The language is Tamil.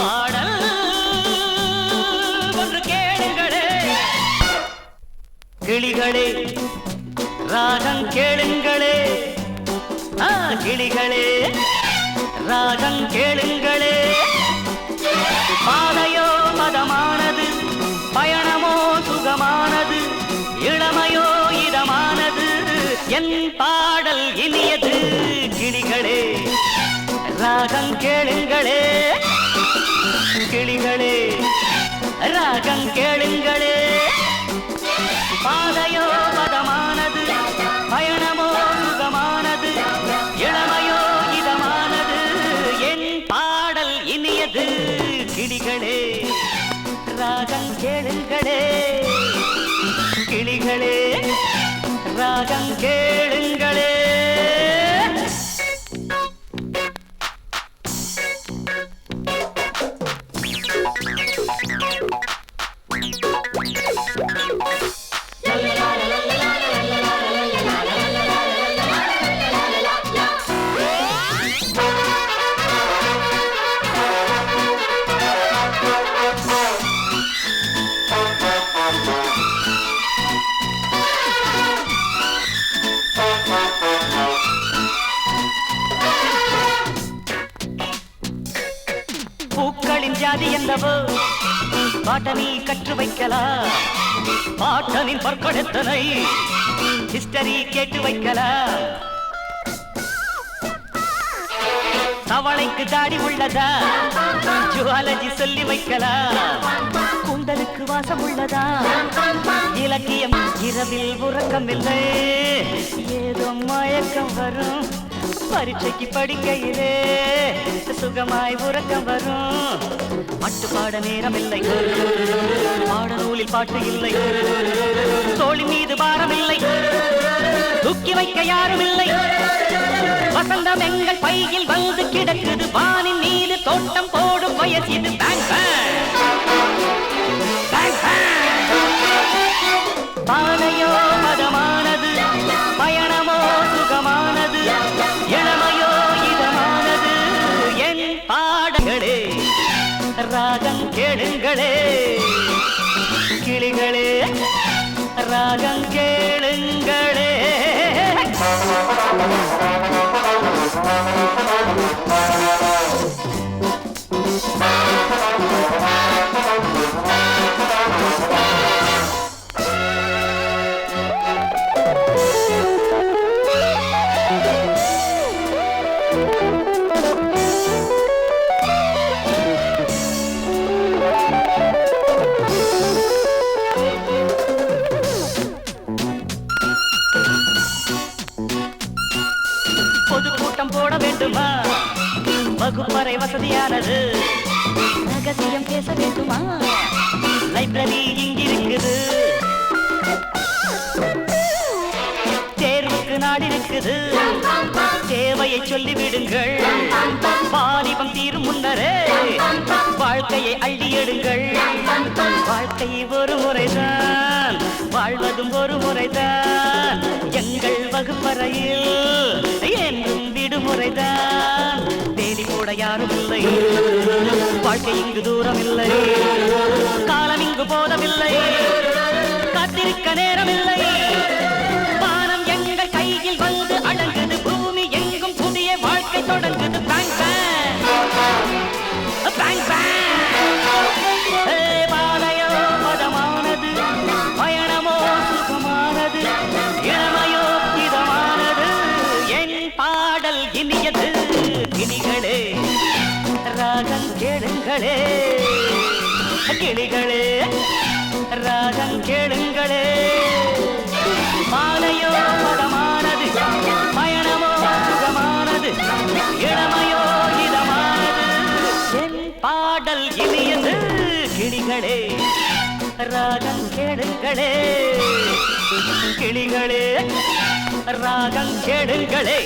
பாடல் ஒன்று கேளுங்களே கிளிகளே ராகம் கேளுங்களே கிளிகளே ராகம் கேளுங்களே பாதையோ மதமானது பயணமோ சுகமானது இளமையோ இதமானது என் பாடல் இனியது கிளிகளே ராகம் கேளுங்களே கிளிகளே ராகம் கேளுங்களே பாதையோ மதமானது பயணமோ சுகமானது இளமையோ இதமானது என் பாடல் இனியது கிளிகளே ராகம் கேளுங்களே கிளிகளே ராகம் கேளுங்களே பூக்களின் ஜாதி என்னவோ பாட்டனி கற்று வைக்கலாம் பாட்டனின் பற்கொடுத்தனை ஹிஸ்டரி கேட்டு வைக்கலாம் தவளைக்கு தாடி உள்ளதா ஜுவாலஜி சொல்லி வைக்கலாம் கூந்தலுக்கு வாசம் உள்ளதா இலக்கியம் இரவில் உறக்கம் இல்லை ஏதோ மயக்கம் வரும் பரீட்சைக்கு படிக்கையிலே சுகமாய் உறக்கம் வரும் மட்டு பாட நேரம் இல்லை பாடநூலில் பாட்டு இல்லை தோழி மீது பாரம் இல்லை தூக்கி வைக்க யாரும் இல்லை வசந்தம் எங்கள் பையில் வந்து கிடக்குது வானின் மீது தோட்டம் போடும் வயசு இது பாதையோ மதமானது பயணமோ சுகமானது இளமையோ இதமானது என் பாடங்களே ராகம் கேளுங்களே கிளிகளே ராகம் கேளுங்களே பொதுக்கூட்டம் போட வேண்டுமா வகுப்பறை வசதியானது ரகசியம் பேச வேண்டுமா லைப்ரரி இங்கிருக்குது தேர்வுக்கு நாடு இருக்குது தேவையை சொல்லிவிடுங்கள் வாலிபம் தீரும் முன்னரே வாழ்க்கையை அள்ளி எடுங்கள் வாழ்க்கை ஒரு முறைதான் வாழ்வதும் ஒரு முறைதான் எங்கள் வகுப்பறையில் என்றும் விடுமுறைதான் தேடி போட யாரும் இல்லை வாழ்க்கை இங்கு தூரம் இல்லை காலம் இங்கு போதவில்லை காத்திருக்க நேரம் இல்லை வானம் எங்கள் கையில் வந்து அடங்குது பூமி எங்கும் புதிய வாழ்க்கை தொடங்குது பாதையோ மதமானது பயணமோ சுகமானது இளமையோ இதமானது என் பாடல் இனியது கிளிகளே ராகம் கேளுங்களே கிளிகளே ராகம் கேளுங்களே பாதையோ மதமானது பயணமோ சுகமானது இளமையோ இதமானது என் பாடல் இனியது கிளிகளே ராகம் கேளுங்களே கிளிகளே ராகம் கேளுங்களே